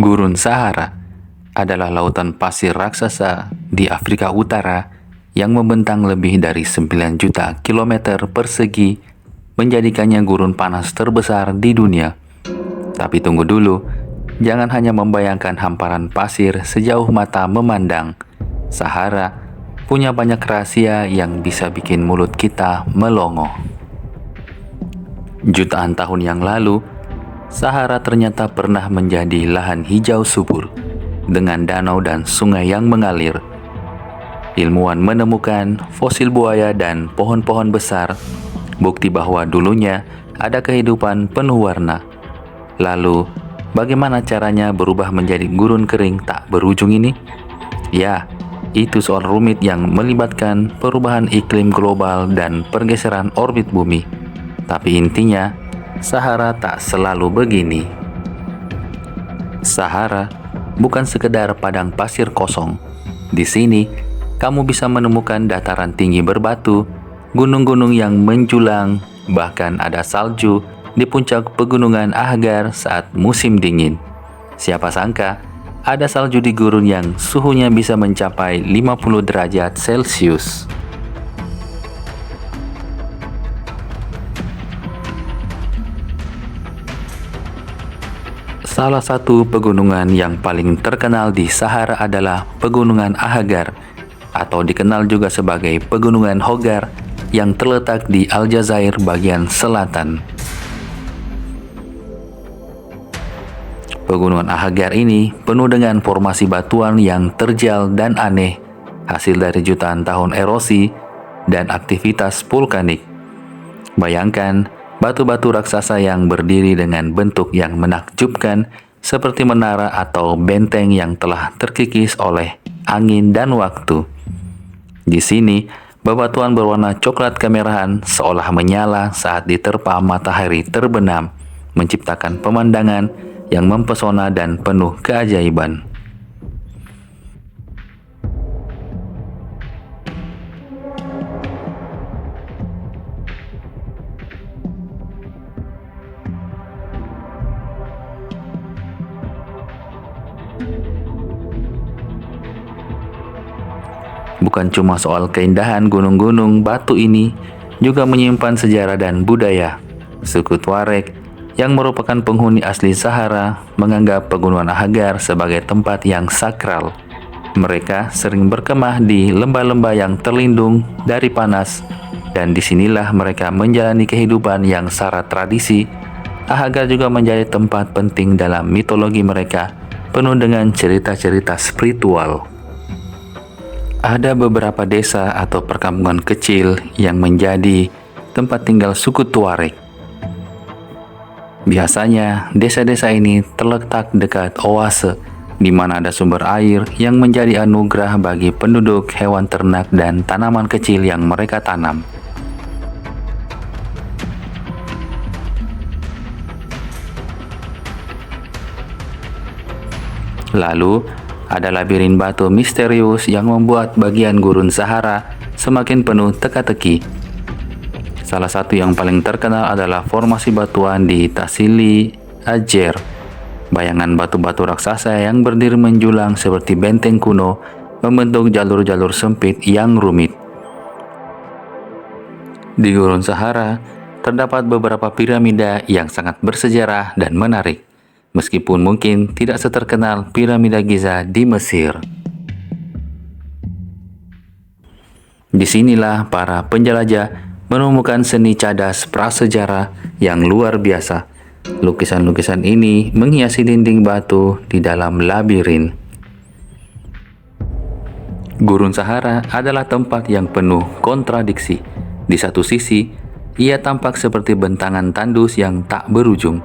Gurun Sahara adalah lautan pasir raksasa di Afrika Utara yang membentang lebih dari 9 juta kilometer persegi, menjadikannya gurun panas terbesar di dunia. Tapi tunggu dulu, jangan hanya membayangkan hamparan pasir sejauh mata memandang. Sahara punya banyak rahasia yang bisa bikin mulut kita melongo. Jutaan tahun yang lalu, Sahara ternyata pernah menjadi lahan hijau subur dengan danau dan sungai yang mengalir. Ilmuwan menemukan fosil buaya dan pohon-pohon besar, bukti bahwa dulunya ada kehidupan penuh warna. Lalu, bagaimana caranya berubah menjadi gurun kering tak berujung ini? Ya, itu soal rumit yang melibatkan perubahan iklim global dan pergeseran orbit bumi. Tapi intinya, Sahara tak selalu begini. Sahara bukan sekedar padang pasir kosong. Di sini, kamu bisa menemukan dataran tinggi berbatu, gunung-gunung yang menjulang, bahkan ada salju di puncak pegunungan Ahgar saat musim dingin. Siapa sangka, ada salju di gurun yang suhunya bisa mencapai 50 derajat Celcius. Salah satu pegunungan yang paling terkenal di Sahara adalah Pegunungan Ahgar, atau dikenal juga sebagai Pegunungan Hogar, yang terletak di Aljazair bagian selatan. Pegunungan Ahgar ini penuh dengan formasi batuan yang terjal dan aneh, hasil dari jutaan tahun erosi dan aktivitas vulkanik. Bayangkan, batu-batu raksasa yang berdiri dengan bentuk yang menakjubkan seperti menara atau benteng yang telah terkikis oleh angin dan waktu. Di sini, bebatuan berwarna coklat kemerahan seolah menyala saat diterpa matahari terbenam, menciptakan pemandangan yang mempesona dan penuh keajaiban. Bukan cuma soal keindahan gunung-gunung, batu ini juga menyimpan sejarah dan budaya. Suku Tuareg yang merupakan penghuni asli Sahara menganggap Pegunungan Ahgar sebagai tempat yang sakral. Mereka sering berkemah di lembah-lembah yang terlindung dari panas, dan disinilah mereka menjalani kehidupan yang syarat tradisi. Ahgar juga menjadi tempat penting dalam mitologi mereka, penuh dengan cerita-cerita spiritual. Ada beberapa desa atau perkampungan kecil yang menjadi tempat tinggal suku Tuareg. Biasanya, desa-desa ini terletak dekat oase, di mana ada sumber air yang menjadi anugerah bagi penduduk, hewan ternak, dan tanaman kecil yang mereka tanam. Lalu, ada labirin batu misterius yang membuat bagian gurun Sahara semakin penuh teka-teki. Salah satu yang paling terkenal adalah formasi batuan di Tassili Adjer. Bayangan batu-batu raksasa yang berdiri menjulang seperti benteng kuno, membentuk jalur-jalur sempit yang rumit. Di gurun Sahara, terdapat beberapa piramida yang sangat bersejarah dan menarik, meskipun mungkin tidak seterkenal piramida Giza di Mesir. Disinilah para penjelajah menemukan seni cadas prasejarah yang luar biasa. Lukisan-lukisan ini menghiasi dinding batu di dalam labirin. Gurun Sahara adalah tempat yang penuh kontradiksi. Di satu sisi, ia tampak seperti bentangan tandus yang tak berujung,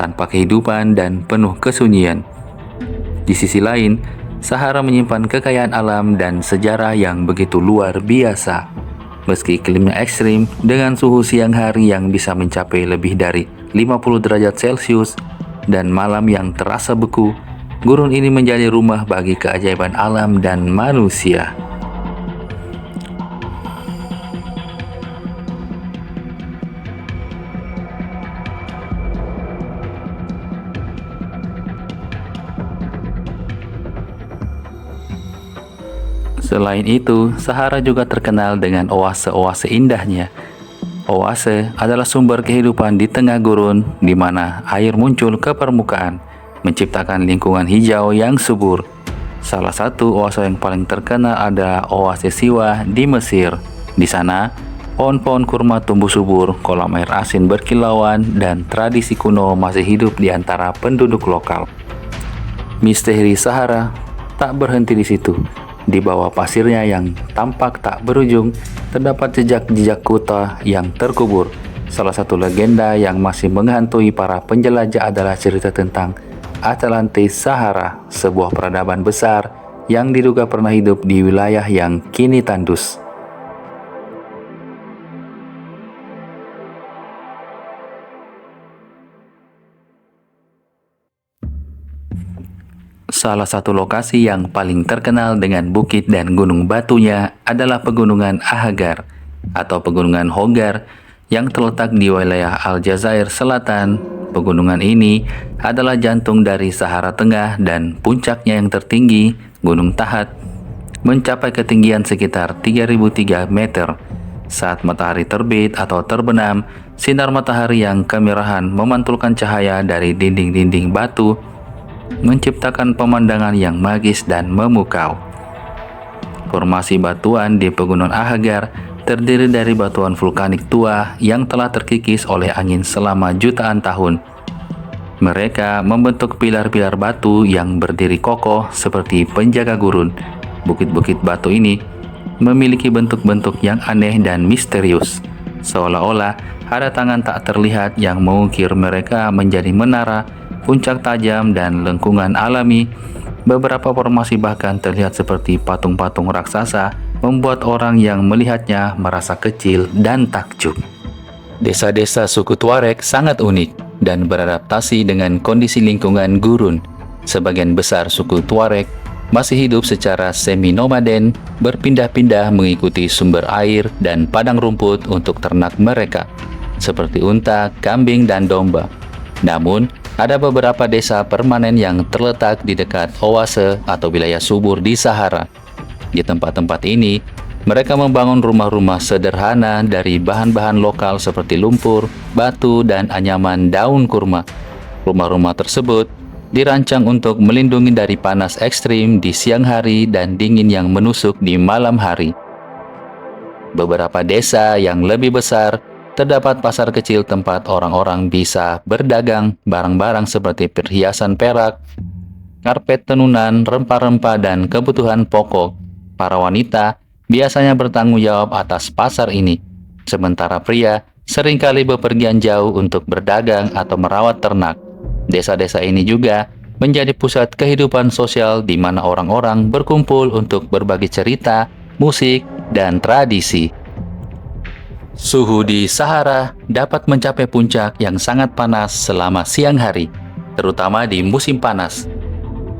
tanpa kehidupan dan penuh kesunyian. Di sisi lain, Sahara menyimpan kekayaan alam dan sejarah yang begitu luar biasa. Meski iklimnya ekstrim dengan suhu siang hari yang bisa mencapai lebih dari 50 derajat Celcius dan malam yang terasa beku, gurun ini menjadi rumah bagi keajaiban alam dan manusia. Selain itu, Sahara juga terkenal dengan oase-oase indahnya. Oase adalah sumber kehidupan di tengah gurun di mana air muncul ke permukaan, menciptakan lingkungan hijau yang subur. Salah satu oase yang paling terkenal adalah Oase Siwa di Mesir. Di sana, pohon-pohon kurma tumbuh subur, kolam air asin berkilauan, dan tradisi kuno masih hidup di antara penduduk lokal. Misteri Sahara tak berhenti di situ. Di bawah pasirnya yang tampak tak berujung, terdapat jejak-jejak kuta yang terkubur. Salah satu legenda yang masih menghantui para penjelajah adalah cerita tentang Atlantis Sahara, sebuah peradaban besar yang diduga pernah hidup di wilayah yang kini tandus. Salah satu lokasi yang paling terkenal dengan bukit dan gunung batunya adalah Pegunungan Ahaggar atau Pegunungan Hogar yang terletak di wilayah Aljazair Selatan. Pegunungan ini adalah jantung dari Sahara Tengah dan puncaknya yang tertinggi, Gunung Tahat, mencapai ketinggian sekitar 3003 meter. Saat matahari terbit atau terbenam, sinar matahari yang kemerahan memantulkan cahaya dari dinding-dinding batu menciptakan pemandangan yang magis dan memukau. Formasi batuan di Pegunungan Ahaggar terdiri dari batuan vulkanik tua yang telah terkikis oleh angin selama jutaan tahun. Mereka membentuk pilar-pilar batu yang berdiri kokoh seperti penjaga gurun. Bukit-bukit batu ini memiliki bentuk-bentuk yang aneh dan misterius, seolah-olah ada tangan tak terlihat yang mengukir mereka menjadi menara, puncak tajam, dan lengkungan alami. Beberapa formasi bahkan terlihat seperti patung-patung raksasa, membuat orang yang melihatnya merasa kecil dan takjub. Desa-desa suku Tuareg sangat unik dan beradaptasi dengan kondisi lingkungan gurun. Sebagian besar suku Tuareg masih hidup secara semi-nomaden, berpindah-pindah mengikuti sumber air dan padang rumput untuk ternak mereka, seperti unta, kambing, dan domba. Namun, ada beberapa desa permanen yang terletak di dekat oase atau wilayah subur di Sahara. Di tempat-tempat ini, mereka membangun rumah-rumah sederhana dari bahan-bahan lokal seperti lumpur, batu, dan anyaman daun kurma. Rumah-rumah tersebut dirancang untuk melindungi dari panas ekstrim di siang hari dan dingin yang menusuk di malam hari. Beberapa desa yang lebih besar terdapat pasar kecil tempat orang-orang bisa berdagang barang-barang seperti perhiasan perak, karpet tenunan, rempah-rempah, dan kebutuhan pokok. Para wanita biasanya bertanggung jawab atas pasar ini, sementara pria seringkali bepergian jauh untuk berdagang atau merawat ternak. Desa-desa ini juga menjadi pusat kehidupan sosial di mana orang-orang berkumpul untuk berbagi cerita, musik, dan tradisi. Suhu di Sahara dapat mencapai puncak yang sangat panas selama siang hari, terutama di musim panas.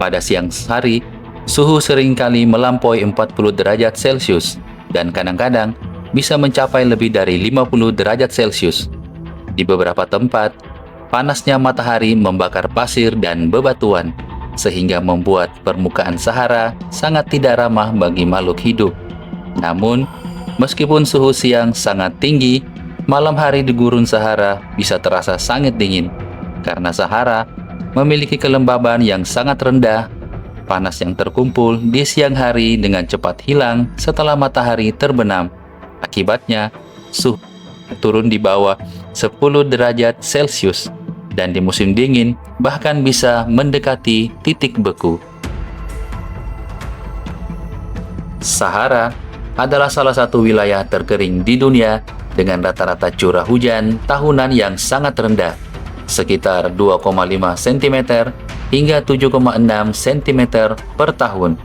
Pada siang hari, suhu seringkali melampaui 40 derajat Celcius dan kadang-kadang bisa mencapai lebih dari 50 derajat Celcius. Di beberapa tempat, panasnya matahari membakar pasir dan bebatuan, sehingga membuat permukaan Sahara sangat tidak ramah bagi makhluk hidup. Namun, meskipun suhu siang sangat tinggi, malam hari di gurun Sahara bisa terasa sangat dingin, karena Sahara memiliki kelembaban yang sangat rendah. Panas yang terkumpul di siang hari dengan cepat hilang setelah matahari terbenam. Akibatnya, suhu turun di bawah 10 derajat Celcius, dan di musim dingin bahkan bisa mendekati titik beku. Sahara adalah salah satu wilayah terkering di dunia dengan rata-rata curah hujan tahunan yang sangat rendah, sekitar 2,5 cm hingga 7,6 cm per tahun.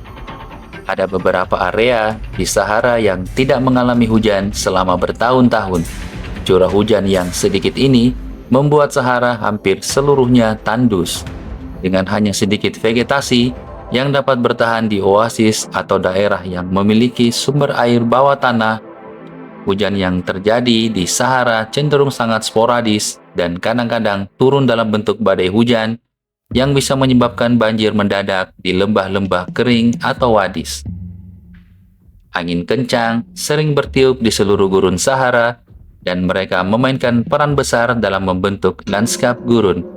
Ada beberapa area di Sahara yang tidak mengalami hujan selama bertahun-tahun. Curah hujan yang sedikit ini membuat Sahara hampir seluruhnya tandus, dengan hanya sedikit vegetasi yang dapat bertahan di oasis atau daerah yang memiliki sumber air bawah tanah. Hujan yang terjadi di Sahara cenderung sangat sporadis dan kadang-kadang turun dalam bentuk badai hujan yang bisa menyebabkan banjir mendadak di lembah-lembah kering atau wadis. Angin kencang sering bertiup di seluruh gurun Sahara, dan mereka memainkan peran besar dalam membentuk lanskap gurun.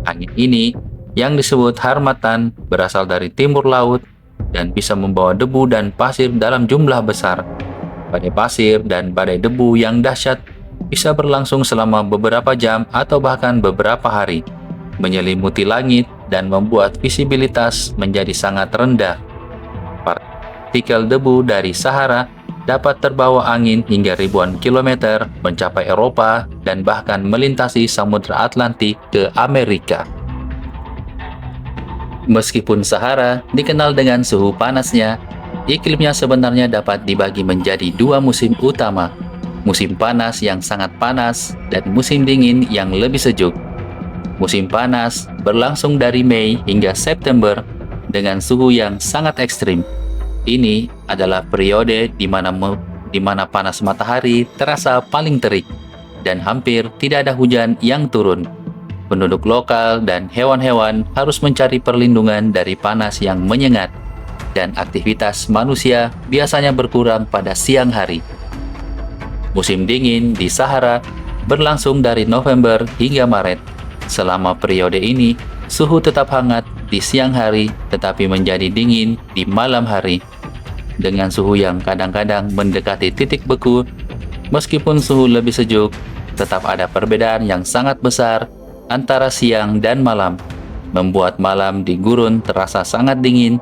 Angin ini, yang disebut harmatan, berasal dari timur laut dan bisa membawa debu dan pasir dalam jumlah besar. Badai pasir dan badai debu yang dahsyat bisa berlangsung selama beberapa jam atau bahkan beberapa hari, menyelimuti langit dan membuat visibilitas menjadi sangat rendah. Partikel debu dari Sahara dapat terbawa angin hingga ribuan kilometer mencapai Eropa dan bahkan melintasi Samudra Atlantik ke Amerika. Meskipun Sahara dikenal dengan suhu panasnya, iklimnya sebenarnya dapat dibagi menjadi dua musim utama, musim panas yang sangat panas dan musim dingin yang lebih sejuk. Musim panas berlangsung dari Mei hingga September dengan suhu yang sangat ekstrim. Ini adalah periode di mana panas matahari terasa paling terik dan hampir tidak ada hujan yang turun. Penduduk lokal dan hewan-hewan harus mencari perlindungan dari panas yang menyengat, dan aktivitas manusia biasanya berkurang pada siang hari. Musim dingin di Sahara berlangsung dari November hingga Maret. Selama periode ini, suhu tetap hangat di siang hari tetapi menjadi dingin di malam hari. Dengan suhu yang kadang-kadang mendekati titik beku, meskipun suhu lebih sejuk, tetap ada perbedaan yang sangat besar antara siang dan malam, membuat malam di gurun terasa sangat dingin.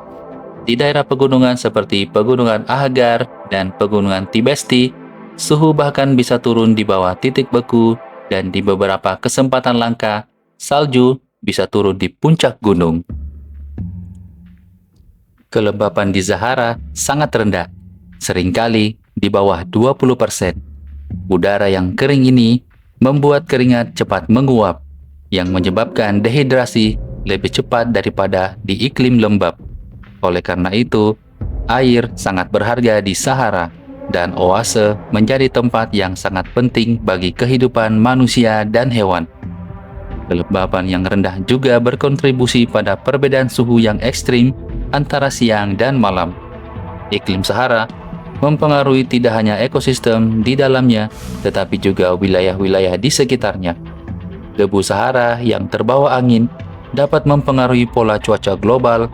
Di daerah pegunungan seperti Pegunungan Ahaggar dan Pegunungan Tibesti, suhu bahkan bisa turun di bawah titik beku, dan di beberapa kesempatan langka, salju bisa turun di puncak gunung. Kelembapan di Sahara sangat rendah, seringkali di bawah 20%. Udara yang kering ini membuat keringat cepat menguap, yang menyebabkan dehidrasi lebih cepat daripada di iklim lembab. Oleh karena itu, air sangat berharga di Sahara, dan oase menjadi tempat yang sangat penting bagi kehidupan manusia dan hewan. Kelembapan yang rendah juga berkontribusi pada perbedaan suhu yang ekstrim antara siang dan malam. Iklim Sahara mempengaruhi tidak hanya ekosistem di dalamnya, tetapi juga wilayah-wilayah di sekitarnya. Debu Sahara yang terbawa angin dapat mempengaruhi pola cuaca global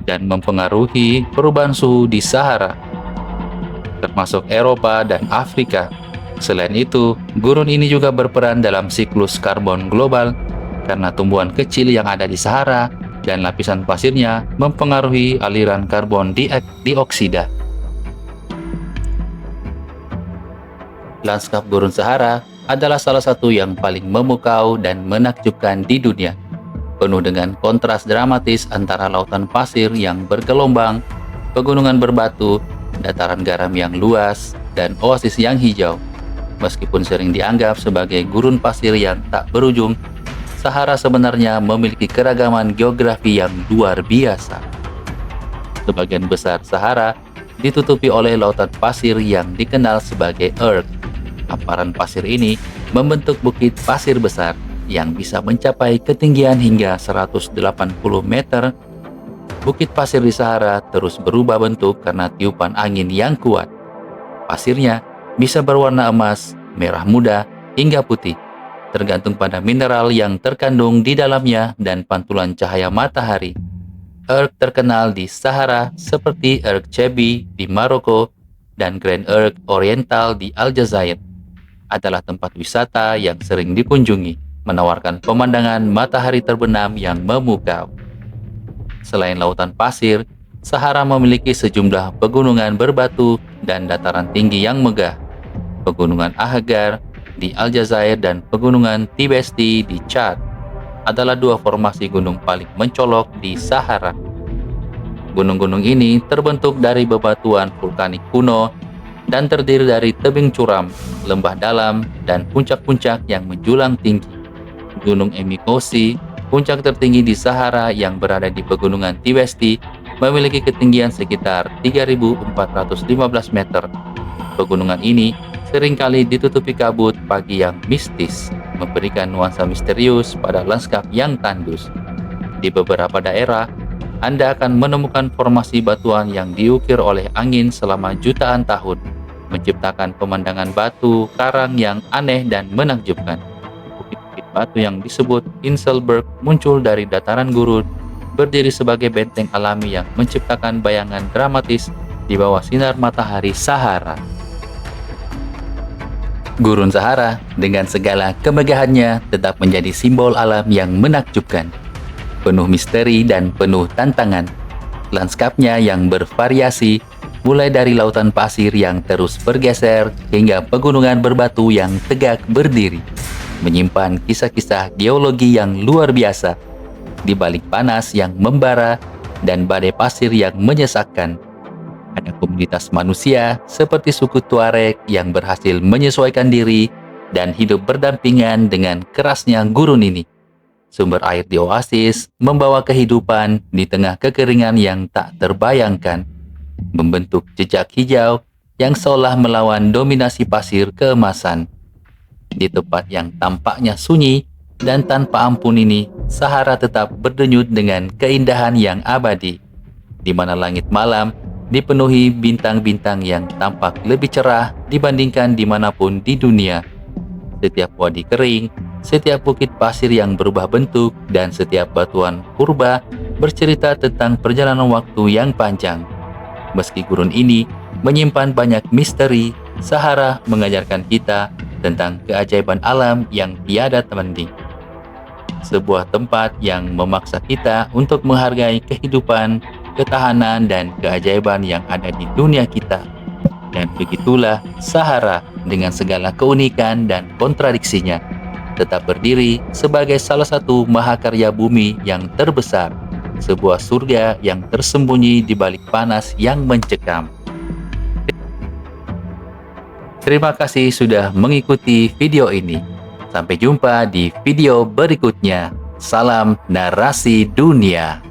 dan mempengaruhi perubahan suhu di Sahara, termasuk Eropa dan Afrika. Selain itu, gurun ini juga berperan dalam siklus karbon global karena tumbuhan kecil yang ada di Sahara dan lapisan pasirnya mempengaruhi aliran karbon dioksida. Lanskap gurun Sahara adalah salah satu yang paling memukau dan menakjubkan di dunia, penuh dengan kontras dramatis antara lautan pasir yang bergelombang, pegunungan berbatu, dataran garam yang luas, dan oasis yang hijau. Meskipun sering dianggap sebagai gurun pasir yang tak berujung, Sahara sebenarnya memiliki keragaman geografi yang luar biasa. Sebagian besar Sahara ditutupi oleh lautan pasir yang dikenal sebagai erg. Hamparan pasir ini membentuk bukit pasir besar yang bisa mencapai ketinggian hingga 180 meter. Bukit pasir di Sahara terus berubah bentuk karena tiupan angin yang kuat. Pasirnya bisa berwarna emas, merah muda, hingga putih, tergantung pada mineral yang terkandung di dalamnya dan pantulan cahaya matahari. Erg terkenal di Sahara seperti Erg Chebi di Maroko dan Grand Erg Oriental di Aljazair adalah tempat wisata yang sering dikunjungi, menawarkan pemandangan matahari terbenam yang memukau. Selain lautan pasir, Sahara memiliki sejumlah pegunungan berbatu dan dataran tinggi yang megah. Pegunungan Ahaggar di Aljazair dan Pegunungan Tibesti di Chad adalah dua formasi gunung paling mencolok di Sahara. Gunung-gunung ini terbentuk dari bebatuan vulkanik kuno dan terdiri dari tebing curam, lembah dalam, dan puncak-puncak yang menjulang tinggi. Gunung Emikosi, puncak tertinggi di Sahara yang berada di Pegunungan Tibesti, memiliki ketinggian sekitar 3.415 meter. Pegunungan ini seringkali ditutupi kabut pagi yang mistis, memberikan nuansa misterius pada lanskap yang tandus. Di beberapa daerah, Anda akan menemukan formasi batuan yang diukir oleh angin selama jutaan tahun, menciptakan pemandangan batu karang yang aneh dan menakjubkan. Bukit-bukit batu yang disebut Inselberg muncul dari dataran gurun, berdiri sebagai benteng alami yang menciptakan bayangan dramatis di bawah sinar matahari Sahara. Gurun Sahara dengan segala kemegahannya tetap menjadi simbol alam yang menakjubkan, penuh misteri dan penuh tantangan. Lanskapnya yang bervariasi, mulai dari lautan pasir yang terus bergeser hingga pegunungan berbatu yang tegak berdiri, menyimpan kisah-kisah geologi yang luar biasa. Di balik panas yang membara dan badai pasir yang menyesakkan, ada komunitas manusia seperti suku Tuareg yang berhasil menyesuaikan diri dan hidup berdampingan dengan kerasnya gurun ini. Sumber air di oasis membawa kehidupan di tengah kekeringan yang tak terbayangkan, membentuk jejak hijau yang seolah melawan dominasi pasir keemasan. Di tempat yang tampaknya sunyi dan tanpa ampun ini, Sahara tetap berdenyut dengan keindahan yang abadi, di mana langit malam dipenuhi bintang-bintang yang tampak lebih cerah dibandingkan dimanapun di dunia. Setiap wadi kering, setiap bukit pasir yang berubah bentuk, dan setiap batuan purba bercerita tentang perjalanan waktu yang panjang. Meski gurun ini menyimpan banyak misteri, Sahara mengajarkan kita tentang keajaiban alam yang tiada tanding. Sebuah tempat yang memaksa kita untuk menghargai kehidupan, ketahanan, dan keajaiban yang ada di dunia kita. Dan begitulah Sahara dengan segala keunikan dan kontradiksinya tetap berdiri sebagai salah satu mahakarya bumi yang terbesar, sebuah surga yang tersembunyi di balik panas yang mencekam. Terima kasih sudah mengikuti video ini. Sampai jumpa di video berikutnya. Salam narasi dunia.